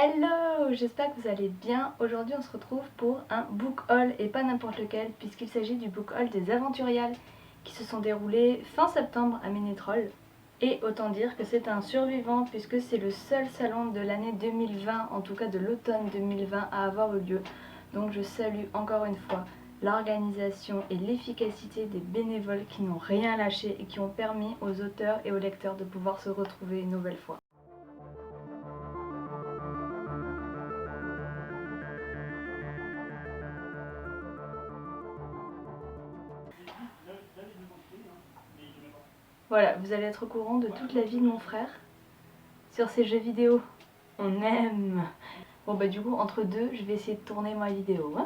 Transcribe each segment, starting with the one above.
Hello, j'espère que vous allez bien. Aujourd'hui on se retrouve pour un book haul et pas n'importe lequel puisqu'il s'agit du book haul des Aventuriales qui se sont déroulés fin septembre à Ménétrol. Et autant dire que c'est un survivant puisque c'est le seul salon de l'année 2020, en tout cas de l'automne 2020 à avoir eu lieu. Donc je salue encore une fois l'organisation et l'efficacité des bénévoles qui n'ont rien lâché et qui ont permis aux auteurs et aux lecteurs de pouvoir se retrouver une nouvelle fois. Voilà, vous allez être au courant de toute la vie de mon frère sur ces jeux vidéo. On aime. Bon bah du coup entre deux je vais essayer de tourner ma vidéo.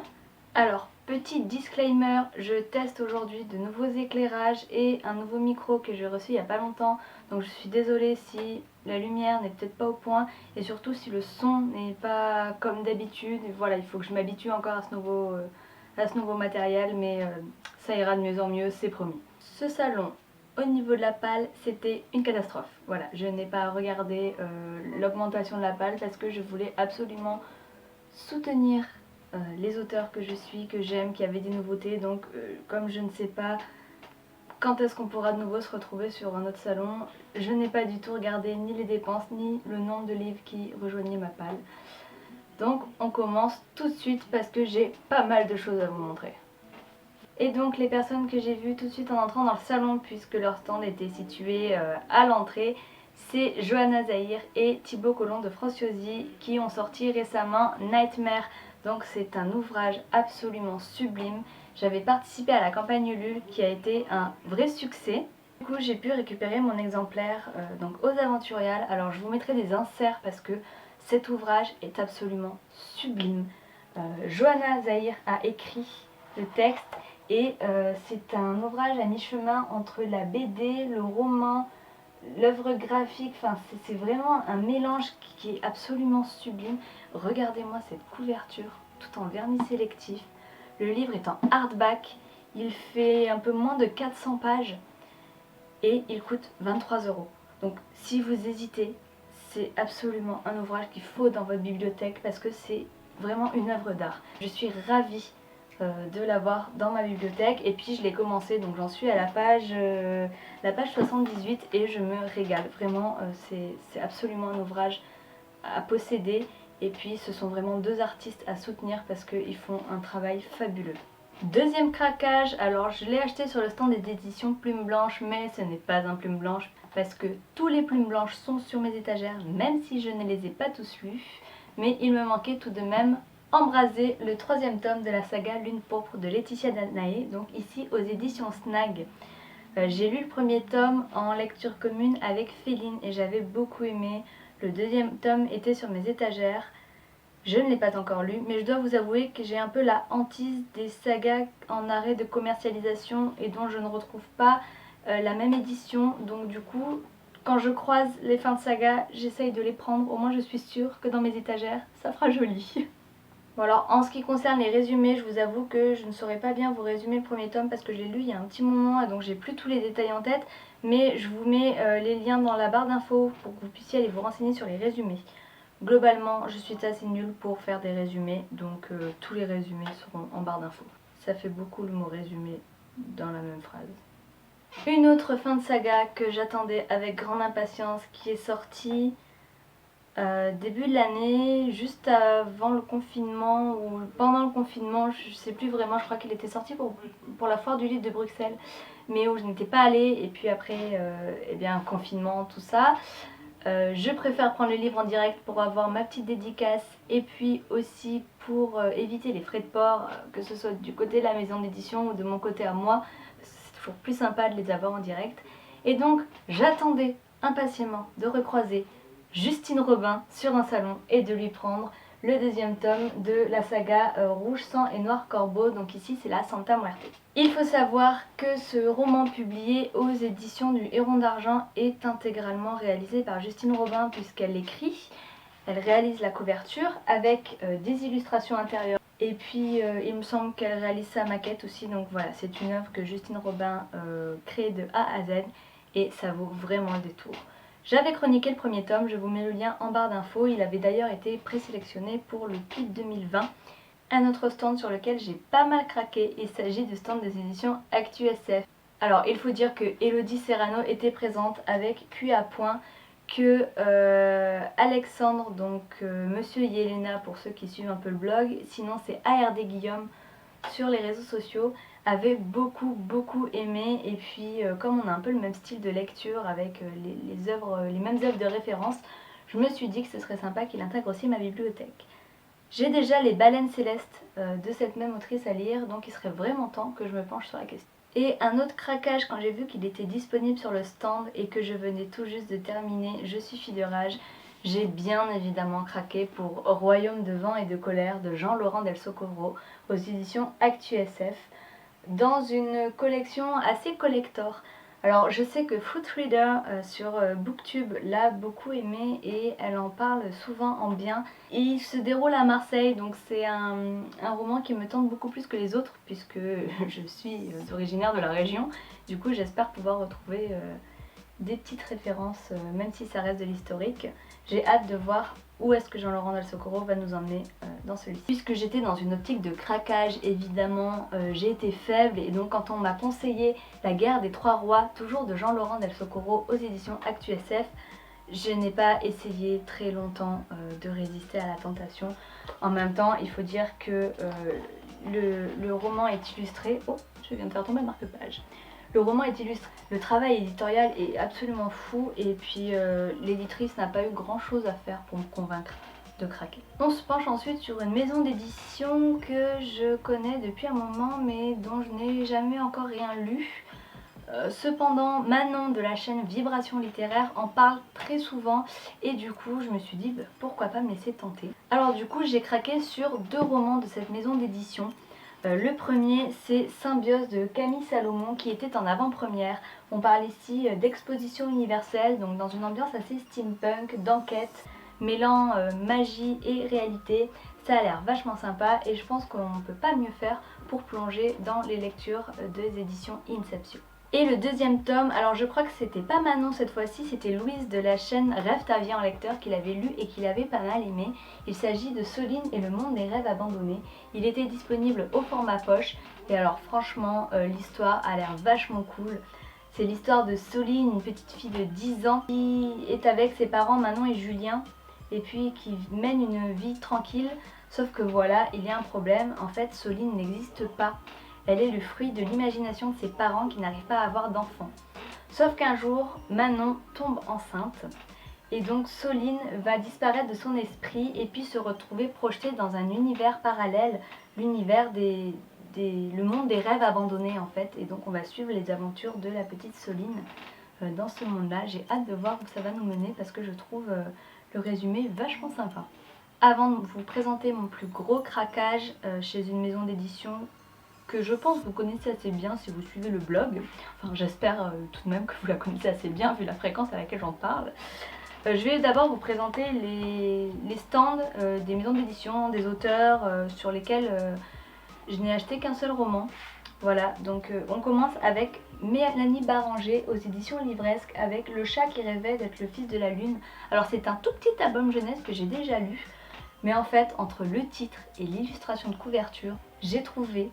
Alors petit disclaimer, je teste aujourd'hui de nouveaux éclairages et un nouveau micro que j'ai reçu il n'y a pas longtemps. Donc je suis désolée si la lumière n'est peut-être pas au point et surtout si le son n'est pas comme d'habitude. Voilà, il faut que je m'habitue encore à ce nouveau matériel, mais ça ira de mieux en mieux, c'est promis. Ce salon, au niveau de la palle, c'était une catastrophe. Voilà, je n'ai pas regardé l'augmentation de la palle parce que je voulais absolument soutenir les auteurs que je suis, que j'aime, qui avaient des nouveautés. Donc comme je ne sais pas quand est-ce qu'on pourra de nouveau se retrouver sur un autre salon, je n'ai pas du tout regardé ni les dépenses ni le nombre de livres qui rejoignaient ma palle. Donc on commence tout de suite parce que j'ai pas mal de choses à vous montrer. Et donc les personnes que j'ai vues tout de suite en entrant dans le salon, puisque leur stand était situé à l'entrée, c'est Johanna Zahir et Thibaut Collomb de Franciosi qui ont sorti récemment Nightmare. Donc c'est un ouvrage absolument sublime. J'avais participé à la campagne Ulule qui a été un vrai succès. Du coup j'ai pu récupérer mon exemplaire donc aux Aventuriales. Alors je vous mettrai des inserts parce que cet ouvrage est absolument sublime. Johanna Zahir a écrit le texte. Et c'est un ouvrage à mi-chemin entre la BD, le roman, l'œuvre graphique. Enfin, c'est vraiment un mélange qui est absolument sublime. Regardez-moi cette couverture, tout en vernis sélectif. Le livre est en hardback. Il fait un peu moins de 400 pages et il coûte 23 €. Donc si vous hésitez, c'est absolument un ouvrage qu'il faut dans votre bibliothèque parce que c'est vraiment une œuvre d'art. Je suis ravie de l'avoir dans ma bibliothèque et puis je l'ai commencé, donc j'en suis à la page 78 et je me régale. Vraiment c'est absolument un ouvrage à posséder et puis ce sont vraiment deux artistes à soutenir parce qu'ils font un travail fabuleux. Deuxième craquage, alors je l'ai acheté sur le stand des éditions Plume Blanche, mais ce n'est pas un Plume Blanche parce que tous les Plumes Blanches sont sur mes étagères, même si je ne les ai pas tous lus, mais il me manquait tout de même Embrasé, le troisième tome de la saga Lune Pourpre de Laetitia Danaé, donc ici aux éditions Snag. J'ai lu le premier tome en lecture commune avec Féline et j'avais beaucoup aimé. Le deuxième tome était sur mes étagères. Je ne l'ai pas encore lu, mais je dois vous avouer que j'ai un peu la hantise des sagas en arrêt de commercialisation et dont je ne retrouve pas la même édition. Donc du coup, quand je croise les fins de saga, j'essaye de les prendre. Au moins je suis sûre que dans mes étagères, ça fera joli. Bon alors en ce qui concerne les résumés, je vous avoue que je ne saurais pas bien vous résumer le premier tome parce que je l'ai lu il y a un petit moment et donc j'ai plus tous les détails en tête, mais je vous mets les liens dans la barre d'infos pour que vous puissiez aller vous renseigner sur les résumés. Globalement, je suis assez nulle pour faire des résumés, donc tous les résumés seront en barre d'infos. Ça fait beaucoup le mot résumé dans la même phrase. Une autre fin de saga que j'attendais avec grande impatience qui est sortie début de l'année, juste avant le confinement ou pendant le confinement, je sais plus vraiment, je crois qu'il était sorti pour la foire du livre de Bruxelles, mais où je n'étais pas allée, et puis après, eh bien, confinement, tout ça. Je préfère prendre le livre en direct pour avoir ma petite dédicace et puis aussi pour éviter les frais de port, que ce soit du côté de la maison d'édition ou de mon côté à moi. C'est toujours plus sympa de les avoir en direct. Et donc j'attendais impatiemment de recroiser Justine Robin sur un salon et de lui prendre le deuxième tome de la saga Rouge Sang et Noir Corbeau, donc ici c'est la Santa Muerte. Il faut savoir que ce roman publié aux éditions du Héron d'Argent est intégralement réalisé par Justine Robin puisqu'elle l'écrit, elle réalise la couverture avec des illustrations intérieures et puis il me semble qu'elle réalise sa maquette aussi, donc voilà, c'est une œuvre que Justine Robin crée de A à Z et ça vaut vraiment le détour. J'avais chroniqué le premier tome, je vous mets le lien en barre d'infos, il avait d'ailleurs été présélectionné pour le Clip 2020. Un autre stand sur lequel j'ai pas mal craqué, il s'agit du stand des éditions Actu SF. Alors il faut dire que Elodie Serrano était présente avec Cuit à point, que Alexandre, donc Monsieur Yelena pour ceux qui suivent un peu le blog, sinon c'est ARD Guillaume sur les réseaux sociaux, avait beaucoup aimé. Et puis comme on a un peu le même style de lecture avec les mêmes œuvres de référence, je me suis dit que ce serait sympa qu'il intègre aussi ma bibliothèque. J'ai déjà les Baleines célestes de cette même autrice à lire, donc il serait vraiment temps que je me penche sur la question. Et un autre craquage quand j'ai vu qu'il était disponible sur le stand et que je venais tout juste de terminer Je suis fille de rage, j'ai bien évidemment craqué pour Royaume de vent et de colère de Jean-Laurent Del Socorro aux éditions Actu SF dans une collection assez collector. Alors je sais que Fruitreader sur Booktube l'a beaucoup aimé et elle en parle souvent en bien. Il se déroule à Marseille, donc c'est un roman qui me tente beaucoup plus que les autres puisque je suis originaire de la région. Du coup j'espère pouvoir retrouver des petites références, même si ça reste de l'historique. J'ai hâte de voir où est-ce que Jean-Laurent Del Socorro va nous emmener dans ce livre. Puisque j'étais dans une optique de craquage, évidemment, j'ai été faible et donc quand on m'a conseillé La guerre des trois rois, toujours de Jean-Laurent Del Socorro aux éditions Actu SF, je n'ai pas essayé très longtemps de résister à la tentation. En même temps, il faut dire que le roman est illustré... Oh, je viens de faire tomber le marque-page. Le roman est illustré, le travail éditorial est absolument fou et puis l'éditrice n'a pas eu grand chose à faire pour me convaincre de craquer. On se penche ensuite sur une maison d'édition que je connais depuis un moment mais dont je n'ai jamais encore rien lu. Cependant, Manon de la chaîne Vibration Littéraire en parle très souvent et du coup je me suis dit pourquoi pas me laisser tenter. Alors du coup j'ai craqué sur 2 romans de cette maison d'édition. Le premier c'est Symbiose de Camille Salomon qui était en avant-première. On parle ici d'exposition universelle, donc dans une ambiance assez steampunk, d'enquête, mêlant magie et réalité. Ça a l'air vachement sympa et je pense qu'on ne peut pas mieux faire pour plonger dans les lectures des éditions Inception. Et le deuxième tome, alors je crois que c'était pas Manon cette fois-ci, c'était Louise de la chaîne Rêve ta vie en lecteur qui l'avait lu et qui l'avait pas mal aimé. Il s'agit de Soline et le monde des rêves abandonnés. Il était disponible au format poche et alors franchement l'histoire a l'air vachement cool. C'est l'histoire de Soline, une petite fille de 10 ans qui est avec ses parents Manon et Julien et puis qui mène une vie tranquille. Sauf que voilà, il y a un problème, en fait Soline n'existe pas. Elle est le fruit de l'imagination de ses parents qui n'arrivent pas à avoir d'enfants. Sauf qu'un jour, Manon tombe enceinte et donc Soline va disparaître de son esprit et puis se retrouver projetée dans un univers parallèle, l'univers le monde des rêves abandonnés en fait. Et donc on va suivre les aventures de la petite Soline dans ce monde-là. J'ai hâte de voir où ça va nous mener parce que je trouve le résumé vachement sympa. Avant de vous présenter mon plus gros craquage chez une maison d'édition que je pense que vous connaissez assez bien si vous suivez le blog, enfin j'espère tout de même que vous la connaissez assez bien vu la fréquence à laquelle j'en parle. Je vais d'abord vous présenter les stands des maisons d'édition, des auteurs sur lesquels je n'ai acheté qu'un seul roman. Voilà, donc on commence avec Mélanie Baranger aux éditions Livresque avec Le chat qui rêvait d'être le fils de la lune. Alors c'est un tout petit album jeunesse que j'ai déjà lu, mais en fait entre le titre et l'illustration de couverture, j'ai trouvé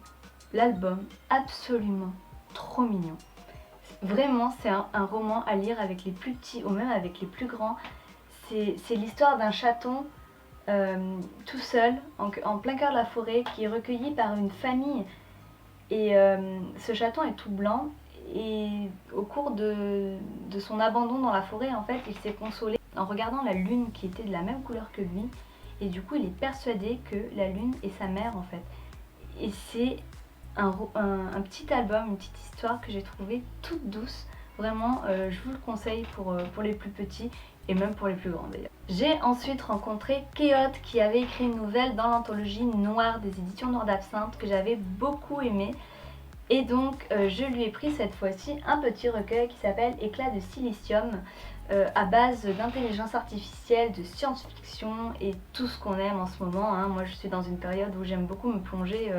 l'album absolument trop mignon. Vraiment c'est un roman à lire avec les plus petits ou même avec les plus grands. C'est l'histoire d'un chaton tout seul en plein cœur de la forêt qui est recueilli par une famille et ce chaton est tout blanc et au cours de son abandon dans la forêt en fait il s'est consolé en regardant la lune qui était de la même couleur que lui et du coup il est persuadé que la lune est sa mère en fait. Et c'est un petit album, une petite histoire que j'ai trouvée toute douce. Vraiment, je vous le conseille pour les plus petits et même pour les plus grands d'ailleurs. J'ai ensuite rencontré Kéote qui avait écrit une nouvelle dans l'anthologie Noire des éditions Noir d'Absinthe que j'avais beaucoup aimé. Et donc je lui ai pris cette fois-ci un petit recueil qui s'appelle Éclat de silicium à base d'intelligence artificielle, de science-fiction et tout ce qu'on aime en ce moment. Hein. Moi je suis dans une période où j'aime beaucoup me plonger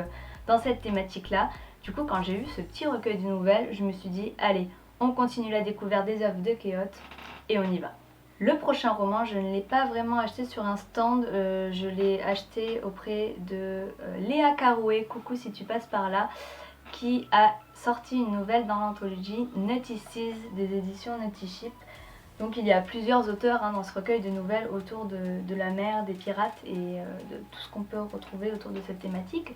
dans cette thématique-là. Du coup, quand j'ai eu ce petit recueil de nouvelles, je me suis dit, allez, on continue la découverte des œuvres de Kéote et on y va. Le prochain roman, je ne l'ai pas vraiment acheté sur un stand, je l'ai acheté auprès de Léa Carouet, coucou si tu passes par là, qui a sorti une nouvelle dans l'anthologie Naughty Seas des éditions Naughty Ship. Donc il y a plusieurs auteurs dans ce recueil de nouvelles autour de la mer, des pirates et de tout ce qu'on peut retrouver autour de cette thématique.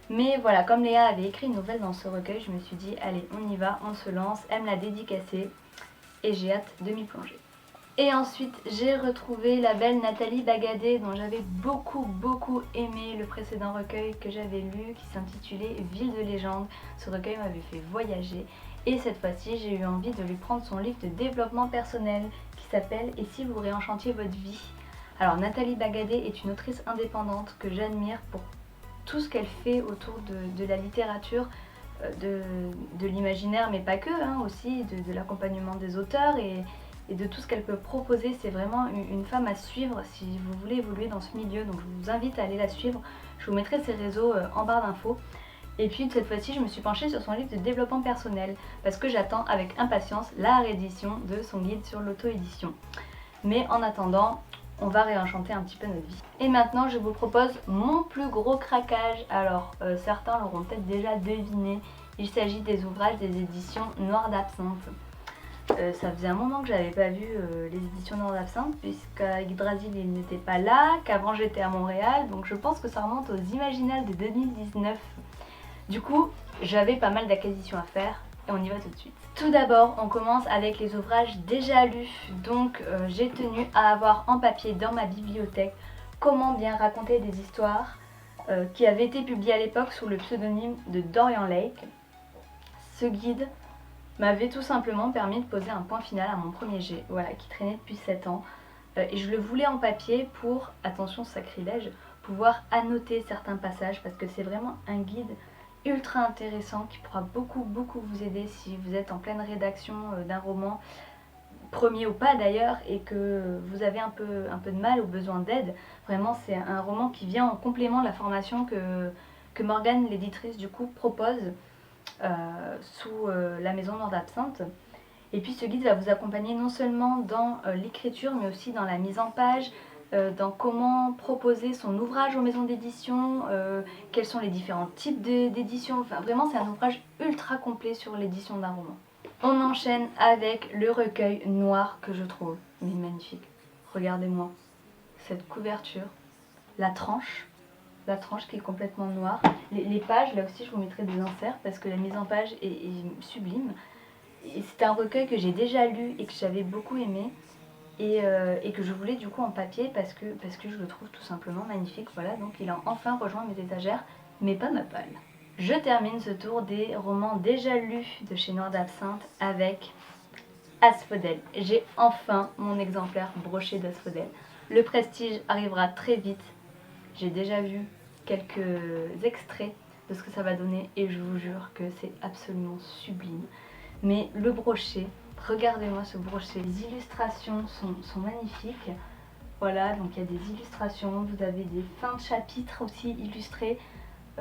Mais voilà, comme Léa avait écrit une nouvelle dans ce recueil, je me suis dit allez on y va, on se lance, elle me l'a dédicacée et j'ai hâte de m'y plonger. Et ensuite j'ai retrouvé la belle Nathalie Bagadé dont j'avais beaucoup aimé le précédent recueil que j'avais lu qui s'intitulait Ville de légende. Ce recueil m'avait fait voyager et cette fois-ci j'ai eu envie de lui prendre son livre de développement personnel qui s'appelle Et si vous réenchantiez votre vie. Alors Nathalie Bagadé est une autrice indépendante que j'admire pour tout ce qu'elle fait autour de la littérature, de l'imaginaire mais pas que, aussi de l'accompagnement des auteurs et de tout ce qu'elle peut proposer. C'est vraiment une femme à suivre si vous voulez évoluer dans ce milieu, donc je vous invite à aller la suivre. Je vous mettrai ses réseaux en barre d'infos. Et puis cette fois-ci je me suis penchée sur son livre de développement personnel parce que j'attends avec impatience la réédition de son guide sur l'auto-édition. Mais en attendant, on va réenchanter un petit peu notre vie. Et maintenant je vous propose mon plus gros craquage. Alors certains l'auront peut-être déjà deviné, il s'agit des ouvrages des éditions Noir d'Absinthe. Ça faisait un moment que j'avais pas vu les éditions Noir d'Absinthe puisqu'à Yggdrasil il n'était pas là, qu'avant j'étais à Montréal, donc je pense que ça remonte aux Imaginales de 2019. Du coup, j'avais pas mal d'acquisitions à faire et on y va tout de suite. Tout d'abord, on commence avec les ouvrages déjà lus, donc j'ai tenu à avoir en papier dans ma bibliothèque Comment bien raconter des histoires qui avait été publié à l'époque sous le pseudonyme de Dorian Lake. Ce guide m'avait tout simplement permis de poser un point final à mon premier jet, voilà, qui traînait depuis 7 ans. Et je le voulais en papier pour, attention sacrilège, pouvoir annoter certains passages parce que c'est vraiment un guide ultra intéressant qui pourra beaucoup vous aider si vous êtes en pleine rédaction d'un roman, premier ou pas d'ailleurs, et que vous avez un peu de mal ou besoin d'aide. Vraiment c'est un roman qui vient en complément de la formation que Morgane, l'éditrice du coup, propose sous la maison Noir d'Absinthe. Et puis ce guide va vous accompagner non seulement dans l'écriture mais aussi dans la mise en page, dans comment proposer son ouvrage aux maisons d'édition, quels sont les différents types d'édition. Enfin vraiment c'est un ouvrage ultra complet sur l'édition d'un roman. On enchaîne avec le recueil Noir que je trouve mais magnifique. Regardez-moi cette couverture, la tranche qui est complètement noire. Les pages, là aussi je vous mettrai des inserts parce que la mise en page est sublime. C'est un recueil que j'ai déjà lu et que j'avais beaucoup aimé et que je voulais du coup en papier parce que je le trouve tout simplement magnifique. Voilà, donc il a enfin rejoint mes étagères, mais pas ma palle. Je termine ce tour des romans déjà lus de chez Noir d'Absinthe avec Asphodèle. J'ai enfin mon exemplaire broché d'Asphodèle. Le Prestige arrivera très vite. J'ai déjà vu quelques extraits de ce que ça va donner et je vous jure que c'est absolument sublime. Mais le brochet, regardez-moi ce brochet, les illustrations sont magnifiques. Voilà, donc il y a des illustrations, vous avez des fins de chapitres aussi illustrées.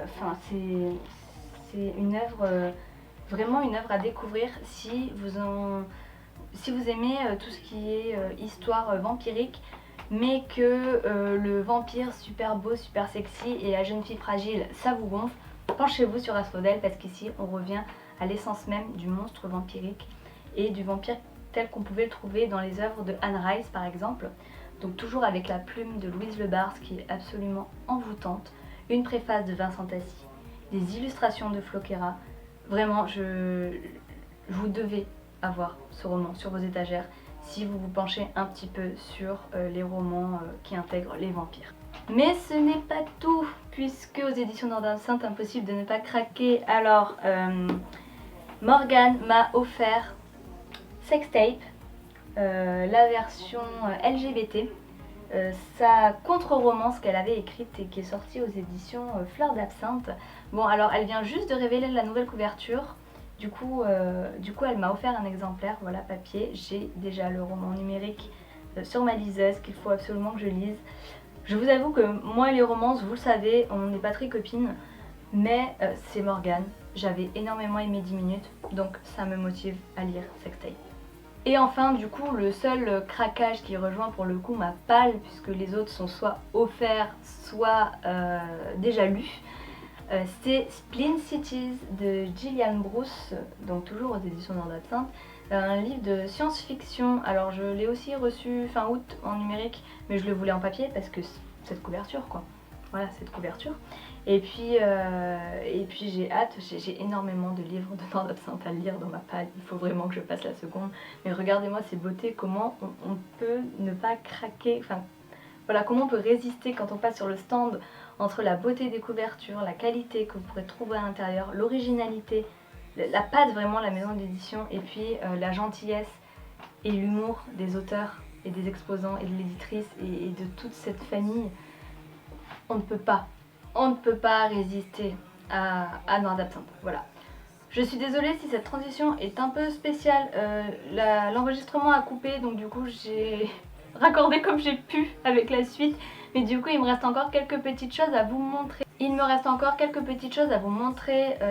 Enfin, c'est une œuvre, vraiment une œuvre à découvrir si vous aimez tout ce qui est histoire vampirique, mais que le vampire super beau, super sexy et la jeune fille fragile, ça vous gonfle. Penchez-vous sur Asphodèle parce qu'ici on revient à l'essence même du monstre vampirique et du vampire tel qu'on pouvait le trouver dans les œuvres de Anne Rice par exemple. Donc toujours avec la plume de Louise Le Bars qui est absolument envoûtante, une préface de Vincent Tassi, des illustrations de Floquera. Vraiment, vous devez avoir ce roman sur vos étagères si vous vous penchez un petit peu sur les romans qui intègrent les vampires. Mais ce n'est pas tout, puisque aux éditions Noir d'Absinthe, impossible de ne pas craquer. Alors, Morgane m'a offert Sextape, la version LGBT, sa contre-romance qu'elle avait écrite et qui est sortie aux éditions Fleur d'Absinthe. Bon, alors elle vient juste de révéler la nouvelle couverture. Du coup elle m'a offert un exemplaire, voilà, papier. J'ai déjà le roman numérique sur ma liseuse qu'il faut absolument que je lise. Je vous avoue que moi et les romances, vous le savez, on n'est pas très copines, mais c'est Morgane. J'avais énormément aimé 10 minutes, donc ça me motive à lire Sextape. Et enfin du coup le seul craquage qui rejoint pour le coup ma palle, puisque les autres sont soit offerts soit déjà lus, c'est Splin Cities de Gillian Bruce, donc toujours aux éditions Nord d'Absinthe, un livre de science-fiction. Alors je l'ai aussi reçu fin août en numérique, mais je le voulais en papier parce que cette couverture quoi, voilà cette couverture. Et puis j'ai hâte, j'ai énormément de livres de Nord d'Absinthe à lire dans ma palle, il faut vraiment que je passe la seconde. Mais regardez-moi ces beautés, comment on peut ne pas craquer, enfin voilà, comment on peut résister quand on passe sur le stand entre la beauté des couvertures, la qualité que vous pourrez trouver à l'intérieur, l'originalité, la patte vraiment la maison d'édition, et puis la gentillesse et l'humour des auteurs et des exposants et de l'éditrice et de toute cette famille. On ne peut pas résister à Nord d'Absinthe, voilà. Je suis désolée si cette transition est un peu spéciale, l'enregistrement a coupé, donc du coup j'ai raccordé comme j'ai pu avec la suite, mais du coup il me reste encore quelques petites choses à vous montrer.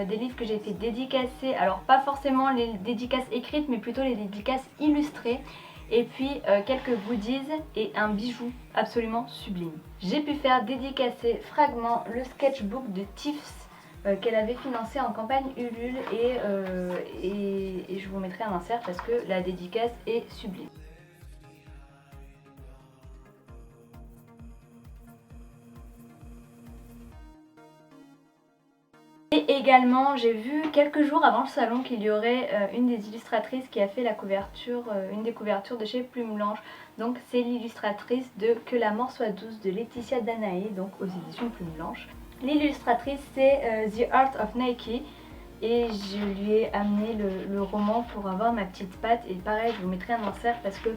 Des livres que j'ai fait dédicacer, alors pas forcément les dédicaces écrites mais plutôt les dédicaces illustrées, et puis quelques goodies et un bijou absolument sublime. J'ai pu faire dédicacer Fragment, le sketchbook de Tiffs qu'elle avait financé en campagne Ulule, et je vous mettrai un insert parce que la dédicace est sublime. Et également, j'ai vu quelques jours avant le salon qu'il y aurait une des illustratrices qui a fait la couverture, une des couvertures de chez Plume Blanche. Donc c'est l'illustratrice de Que la mort soit douce de Laetitia Danaé, donc aux éditions Plume Blanche. L'illustratrice c'est The Art of Nike, et je lui ai amené le roman pour avoir ma petite patte. Et pareil, je vous mettrai un insert parce que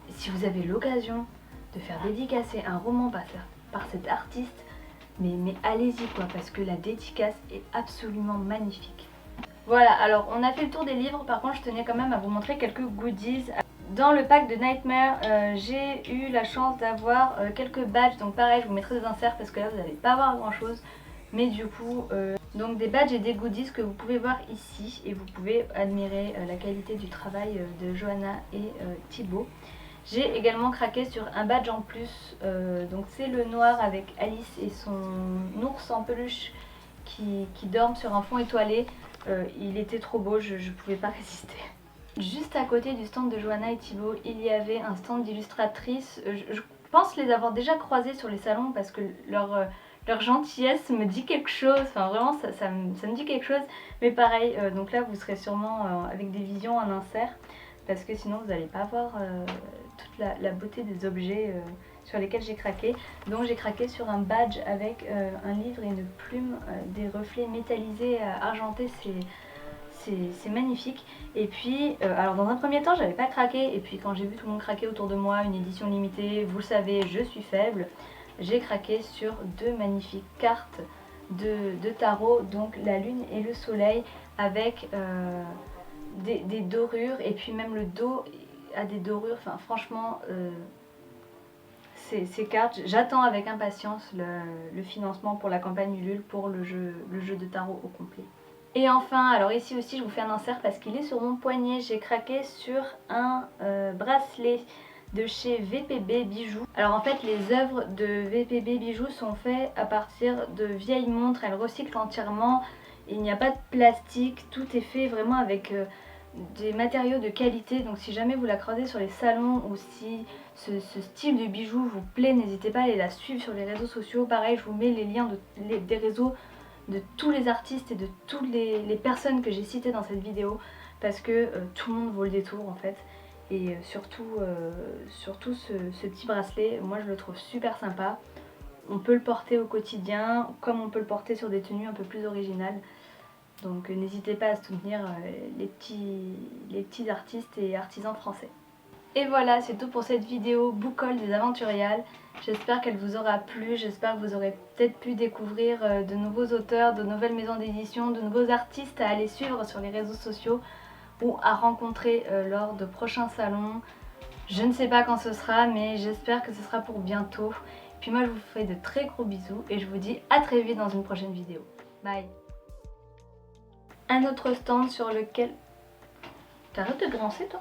si vous avez l'occasion de faire dédicacer un roman par cet artiste, mais allez-y quoi, parce que la dédicace est absolument magnifique. Voilà, alors on a fait le tour des livres, par contre je tenais quand même à vous montrer quelques goodies. Dans le pack de Nightmare, j'ai eu la chance d'avoir quelques badges, donc pareil je vous mettrai des inserts parce que là vous n'allez pas voir grand chose. Mais du coup, donc des badges et des goodies que vous pouvez voir ici, et vous pouvez admirer la qualité du travail de Johanna et Thibaut. J'ai également craqué sur un badge en plus, donc c'est le noir avec Alice et son ours en peluche qui dorment sur un fond étoilé. Il était trop beau, je ne pouvais pas résister. Juste à côté du stand de Johanna et Thibaut, il y avait un stand d'illustratrices. Je pense les avoir déjà croisées sur les salons parce que leur gentillesse me dit quelque chose, enfin vraiment ça me dit quelque chose. Mais pareil, donc là vous serez sûrement avec des visions en insert, parce que sinon vous n'allez pas voir toute la beauté des objets sur lesquels j'ai craqué. Donc j'ai craqué sur un badge avec un livre et une plume, des reflets métallisés argentés, c'est magnifique. Et puis, alors dans un premier temps j'avais pas craqué, et puis quand j'ai vu tout le monde craquer autour de moi, une édition limitée, vous le savez, je suis faible. J'ai craqué sur deux magnifiques cartes de tarot, donc la lune et le soleil, avec des dorures, et puis même le dos a des dorures. Enfin franchement, ces cartes, j'attends avec impatience le financement pour la campagne Ulule pour le jeu de tarot au complet. Et enfin, alors ici aussi je vous fais un insert parce qu'il est sur mon poignet, j'ai craqué sur un bracelet de chez VPB Bijoux. Alors en fait les œuvres de VPB Bijoux sont faites à partir de vieilles montres, elles recyclent entièrement, il n'y a pas de plastique, tout est fait vraiment avec des matériaux de qualité. Donc si jamais vous la croisez sur les salons, ou si ce style de bijoux vous plaît, n'hésitez pas à aller la suivre sur les réseaux sociaux. Pareil, je vous mets les liens des réseaux de tous les artistes et de toutes les personnes que j'ai citées dans cette vidéo, parce que tout le monde vaut le détour en fait. Et surtout ce petit bracelet, moi je le trouve super sympa. On peut le porter au quotidien, comme on peut le porter sur des tenues un peu plus originales. Donc n'hésitez pas à soutenir les petits artistes et artisans français. Et voilà, c'est tout pour cette vidéo Bookhaul des Aventuriales. J'espère qu'elle vous aura plu, j'espère que vous aurez peut-être pu découvrir de nouveaux auteurs, de nouvelles maisons d'édition, de nouveaux artistes à aller suivre sur les réseaux sociaux ou à rencontrer lors de prochains salons. Je ne sais pas quand ce sera, mais j'espère que ce sera pour bientôt. Et puis moi je vous fais de très gros bisous et je vous dis à très vite dans une prochaine vidéo. Bye. Un autre stand sur lequel... T'arrêtes de grincer toi ?